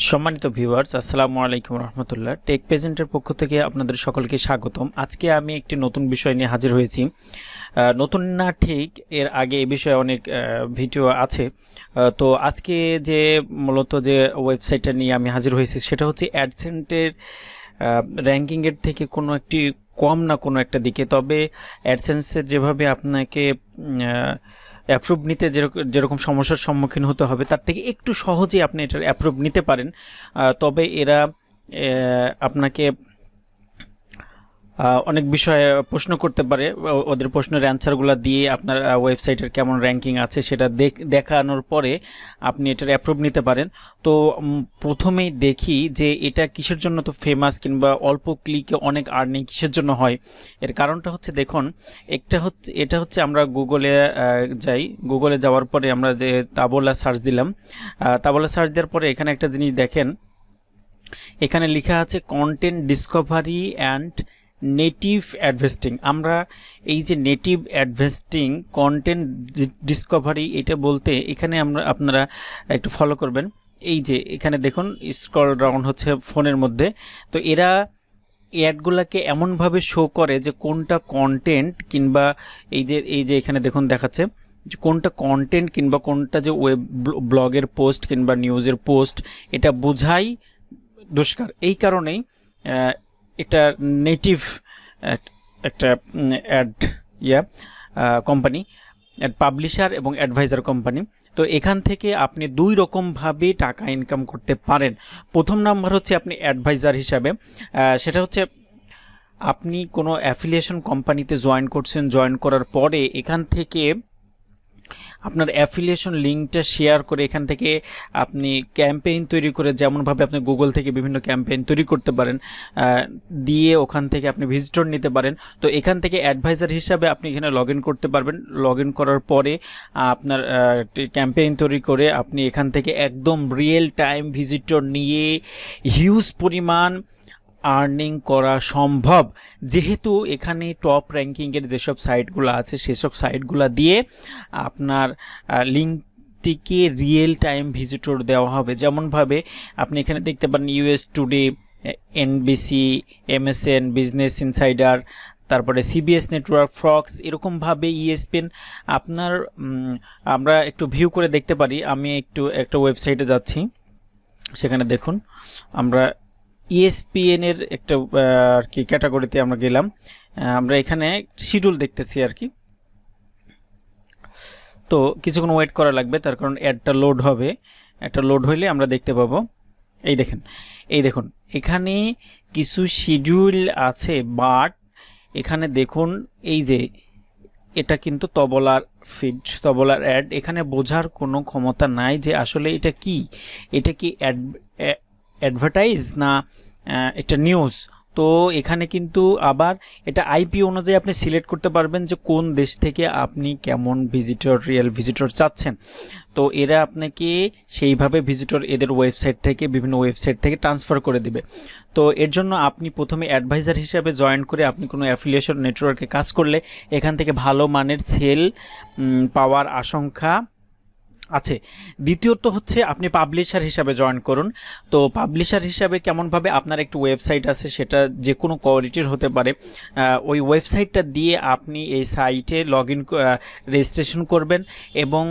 সম্মানিত ভিউয়ার্স, আসসালামু আলাইকুম রহমতুল্লাহ। টেক প্রেজেন্টের পক্ষ থেকে আপনাদের সকলকে স্বাগতম। আজকে আমি একটি নতুন বিষয় নিয়ে হাজির হয়েছি। নতুন না ঠিক, এর আগে এ বিষয়ে অনেক ভিডিও আছে। তো আজকে যে মূলত যে ওয়েবসাইটটা নিয়ে আমি হাজির হয়েছি সেটা হচ্ছে অ্যাডসেন্টের র্যাঙ্কিংয়ের থেকে কোনো একটি কম না কোনো একটা দিকে। তবে অ্যাডসেন্সের যেভাবে আপনাকে অ্যাপ্রুভ নিতে যেরকম সমস্যার সম্মুখীন হতে হবে তার থেকে একটু সহজে আপনি এটার অ্যাপ্রুভ নিতে পারেন। তবে এরা আপনাকে অনেক বিষয়ে প্রশ্ন করতে পারে। ওদের প্রশ্নের অ্যান্সারগুলো দিয়ে আপনার ওয়েবসাইটের কেমন র্যাঙ্কিং আছে সেটা দেখানোর পরে আপনি এটার অ্যাপ্রুভ নিতে পারেন। তো প্রথমেই দেখি যে এটা কিসের জন্য তো ফেমাস, কিংবা অল্প ক্লিকে অনেক আর্নিং কিসের জন্য হয়। এর কারণটা হচ্ছে, দেখুন, এটা হচ্ছে আমরা গুগলে যাই। গুগলে যাওয়ার পরে আমরা যে তাবোলা সার্চ দিলাম, তাবোলা সার্চ দেওয়ার পরে এখানে একটা জিনিস দেখেন, এখানে লেখা আছে কন্টেন্ট ডিসকভারি অ্যান্ড নেটিভ অ্যাডভেস্টিং। আমরা এই যে নেটিভ অ্যাডভেস্টিং কন্টেন্ট ডিসকভারি, এটা বলতে এখানে আপনারা একটু ফলো করবেন। এই যে এখানে দেখুন স্ক্রল ডাউন হচ্ছে ফোনের মধ্যে। তো এরা অ্যাডগুলোকে এমনভাবে শো করে যে কোনটা কন্টেন্ট, কিংবা এই যে এখানে দেখুন দেখাচ্ছে যে কোনটা কন্টেন্ট কিংবা কোনটা যে ওয়েব ব্লগের পোস্ট কিংবা নিউজের পোস্ট, এটা বোঝাই দুষ্কার। এই কারণেই এটা নেটিভ একটা অ্যাড কোম্পানি, অ্যাড পাবলিশার এবং অ্যাডভাইজার কোম্পানি। তো এখান থেকে আপনি দুই রকমভাবে টাকা ইনকাম করতে পারেন। প্রথম নাম্বার হচ্ছে আপনি অ্যাডভাইজার হিসাবে, সেটা হচ্ছে আপনি কোনো অ্যাফিলিয়েশন কোম্পানিতে জয়েন করছেন। জয়েন করার পরে এখান থেকে আপনার অ্যাফিলিয়েশন লিঙ্কটা শেয়ার করে এখান থেকে আপনি ক্যাম্পেইন তৈরি করে, যেমনভাবে আপনি গুগল থেকে বিভিন্ন ক্যাম্পেইন তৈরি করতে পারেন, দিয়ে ওখান থেকে আপনি ভিজিটর নিতে পারেন। তো এখান থেকে অ্যাডভাইজার হিসাবে আপনি এখানে লগ ইন করতে পারবেন। লগ ইন করার পরে আপনার ক্যাম্পেইন তৈরি করে আপনি এখান থেকে একদম রিয়েল টাইম ভিজিটর নিয়ে হিউজ পরিমাণ আর্নিং করা সম্ভব। যেহেতু এখানে টপ র্যাঙ্কিংয়ের যেসব সাইটগুলো আছে সেসব সাইটগুলো দিয়ে আপনার লিঙ্কটিকে রিয়েল টাইম ভিজিটর দেওয়া হবে। যেমনভাবে আপনি এখানে দেখতে পারেন US today, NBC, MSN, business insider, তারপরে সিবিএস নেটওয়ার্ক, ফ্রক্স, এরকমভাবে ইএসপিএন আমরা একটু ভিউ করে দেখতে পারি। আমি একটা ওয়েবসাইটে যাচ্ছি, সেখানে দেখুন আমরা ইএসপিএনের একটা আর কি ক্যাটাগরিতে আমরা গেলাম। আমরা এখানে শিডিউল দেখতেছি আর কি। তো কিছুক্ষণ ওয়েট করা লাগবে, তার কারণ অ্যাডটা লোড হবে। একটা লোড হইলে আমরা দেখতে পাবো। এই দেখুন এখানে কিছু শিডিউল আছে, বাট এখানে দেখুন এই যে এটা কিন্তু তবলার ফিড, তবলার অ্যাড। এখানে বোঝার কোনো ক্ষমতা নাই যে আসলে এটা কি অ্যাডভার্টাইজ না এটা নিউজ। তো এখানে কিন্তু আবার এটা আইপি অনুযায়ী আপনি সিলেক্ট করতে পারবেন যে কোন দেশ থেকে আপনি কেমন রিয়েল ভিজিটর চাচ্ছেন। তো এরা আপনাকে সেইভাবে ভিজিটর এদের ওয়েবসাইট থেকে, বিভিন্ন ওয়েবসাইট থেকে ট্রান্সফার করে দিবে। তো এর জন্য আপনি প্রথমে অ্যাডভাইজার হিসাবে জয়েন করে আপনি কোনো অ্যাফিলিয়েশন নেটওয়ার্কে কাজ করলে এখান থেকে ভালো মানের সেল পাওয়ার আশঙ্কা আছে। দ্বিতীয়ত হচ্ছে আপনি পাবলিশার হিসাবে জয়েন করুন। তো পাবলিশার হিসাবে কেমনভাবে, আপনার একটু ওয়েবসাইট আছে, সেটা যে কোনো কোয়ালিটির হতে পারে। ওই ওয়েবসাইটটা দিয়ে আপনি এই সাইটে লগ ইন রেজিস্ট্রেশন করবেন, এবং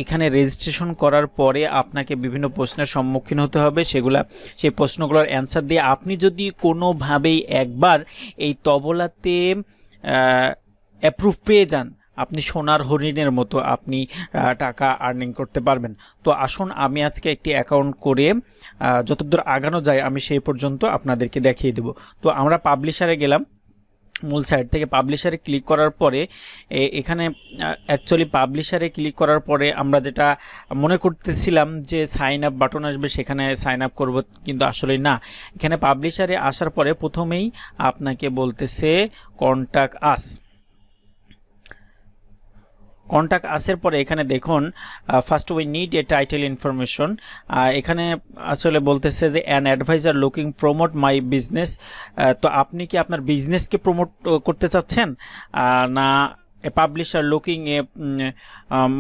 এখানে রেজিস্ট্রেশন করার পরে আপনাকে বিভিন্ন প্রশ্নের সম্মুখীন হতে হবে। সেই প্রশ্নগুলোর অ্যান্সার দিয়ে আপনি যদি কোনোভাবেই একবার এই তবলাতে অ্যাপ্রুভ পেয়ে যান, আপনি সোনার হরিণের মতো আপনি টাকা আর্নিং করতে পারবেন। তো আসুন আমি আজকে একটি অ্যাকাউন্ট করে যতদূর আগানো যায় আমি সেই পর্যন্ত আপনাদেরকে দেখিয়ে দেব। তো আমরা পাবলিশারে গেলাম, মূল সাইট থেকে পাবলিশারে ক্লিক করার পরে এখানে অ্যাকচুয়ালি পাবলিশারে ক্লিক করার পরে আমরা যেটা মনে করতেছিলাম যে সাইন আপ বাটন আসবে, সেখানে সাইন আপ করব, কিন্তু আসলে না। এখানে পাবলিশারে আসার পরে প্রথমেই আপনাকে বলতেছে কন্ট্যাক্ট আস। কন্ট্যাক্ট আসার পরে এখানে দেখুন first we need a title information. এখানে আসলে বলতেছে যে an adviser looking promote my business. তো আপনি কি আপনার বিজনেসকে প্রমোট করতে চাচ্ছেন, না a publisher looking a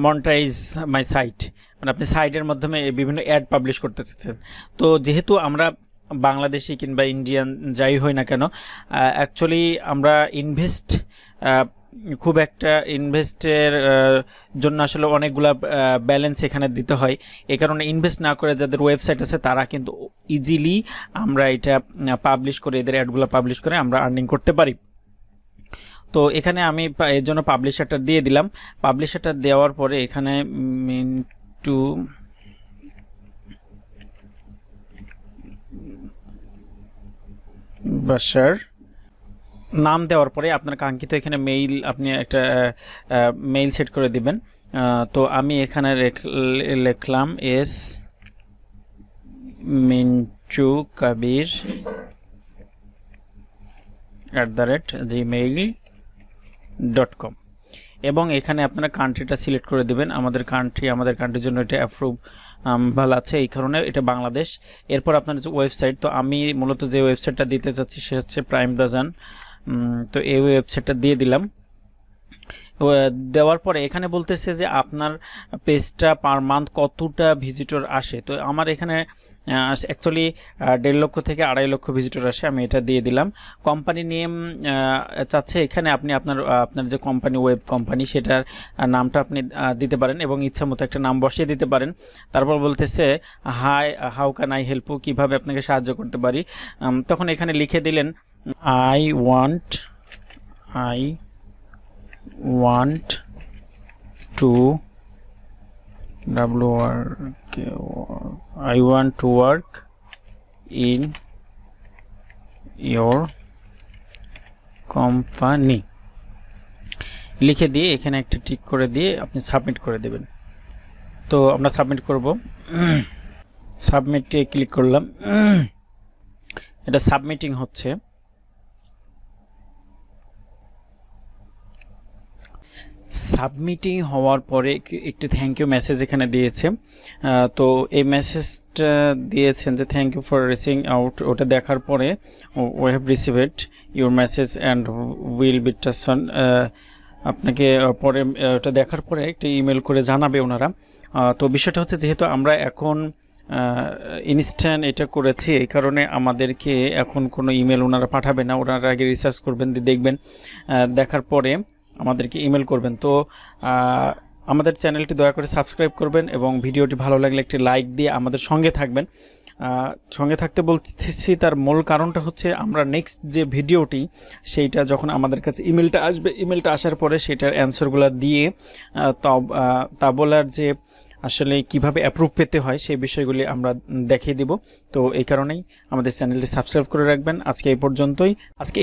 monetize my site, মানে আপনি সাইটের মাধ্যমে বিভিন্ন অ্যাড পাবলিশ করতে চাচ্ছেন। তো যেহেতু আমরা বাংলাদেশি কিংবা ইন্ডিয়ান যাই হই না কেন, অ্যাকচুয়ালি আমরা খুব একটা ইনভেস্টের জন্য আসলে অনেকগুলা ব্যালেন্স এখানে দিতে হয়। এই কারণে ইনভেস্ট না করে যাদের ওয়েবসাইট আছে তারা কিন্তু ইজিলি আমরা এটা পাবলিশ করে, এদের অ্যাডগুলো পাবলিশ করে আমরা আর্নিং করতে পারি। তো এখানে আমি এর জন্য পাবলিশারটা দিয়ে দিলাম। পাবলিশারটা দেওয়ার পরে এখানে মিন্টু বাসার নাম দেওয়ার পরে আপনার কাঙ্ক্ষিত এখানে মেইল, আপনি একটা মেইল সেট করে দিবেন। তো আমি এখানে লিখলাম এস মিন্টু কাবির @gmail.com, এবং এখানে আপনারা কান্ট্রিটা সিলেক্ট করে দেবেন। আমাদের কান্ট্রির জন্য এটা অ্যাপ্রুভ ভালো আছে, এই কারণে এটা বাংলাদেশ। এরপর আপনার যে ওয়েবসাইট, তো আমি মূলত যে ওয়েবসাইটটা দিতে চাচ্ছি সে হচ্ছে প্রাইম দাজান। তো এই ওয়েবসাইটটা দিয়ে দিলাম। দেওয়ার পরে এখানে বলতেছে যে আপনার পেজটা পার মান্থ কতটা ভিজিটর আসে। তো আমার এখানে অ্যাকচুয়ালি 1.5 লক্ষ থেকে 2.5 লক্ষ ভিজিটর আসে, আমি এটা দিয়ে দিলাম। কোম্পানি নেম চাচ্ছে এখানে আপনি আপনার যে কোম্পানি, ওয়েব কোম্পানি, সেটার নামটা আপনি দিতে পারেন এবং ইচ্ছা মতো একটা নাম বসিয়ে দিতে পারেন। তারপর বলতেছে how can I help you, কীভাবে আপনাকে সাহায্য করতে পারি। তখন এখানে লিখে দিলেন I want to work in your company, লিখে দিয়ে এখানে একটা টিক করে দিয়ে আপনি সাবমিট করে দেবেন। তো আমরা সাবমিট করব, সাবমিটে ক্লিক করলাম, এটা সাবমিটিং হচ্ছে। সাবমিটিং হওয়ার পরে একটি থ্যাংক ইউ মেসেজ এখানে দিয়েছে। তো এই মেসেজটা দিয়েছেন যে thank you for reaching out. ওটা দেখার পরে we have received your message and will be touch, আপনাকে পরে ওটা দেখার পরে একটা ইমেল করে জানাবে ওনারা। তো বিষয়টা হচ্ছে যেহেতু আমরা এখন ইনস্ট্যান্ট এটা করেছি, এই কারণে আমাদেরকে এখন কোনো ইমেল ওনারা পাঠাবে না। ওনারা আগে রিসার্চ করবেন, দেখবেন, দেখার পরে আমাদেরকে ইমেল করবেন। তো আমাদের চ্যানেলটি দয়া করে সাবস্ক্রাইব করবেন এবং ভিডিওটি ভালো লাগলে একটি লাইক দিয়ে আমাদের সঙ্গে থাকবেন। সঙ্গে থাকতে বলতেছি তার মূল কারণটা হচ্ছে আমরা নেক্সট যে ভিডিওটি সেইটা যখন আমাদের কাছে ইমেলটা আসবে, ইমেলটা আসার পরে সেটার অ্যান্সারগুলো দিয়ে তাবোলার যে আসলে কিভাবে অ্যাপ্রুভ পেতে হয় সেই বিষয়গুলি আমরা দেখিয়ে দিব। তো এই কারণেই আমাদের চ্যানেলটি সাবস্ক্রাইব করে রাখবেন। আজকে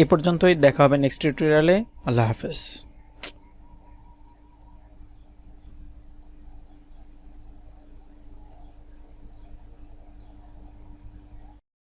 এই পর্যন্তই দেখা হবে নেক্সট টিউটোরিয়ালে। আল্লাহ হাফেজ।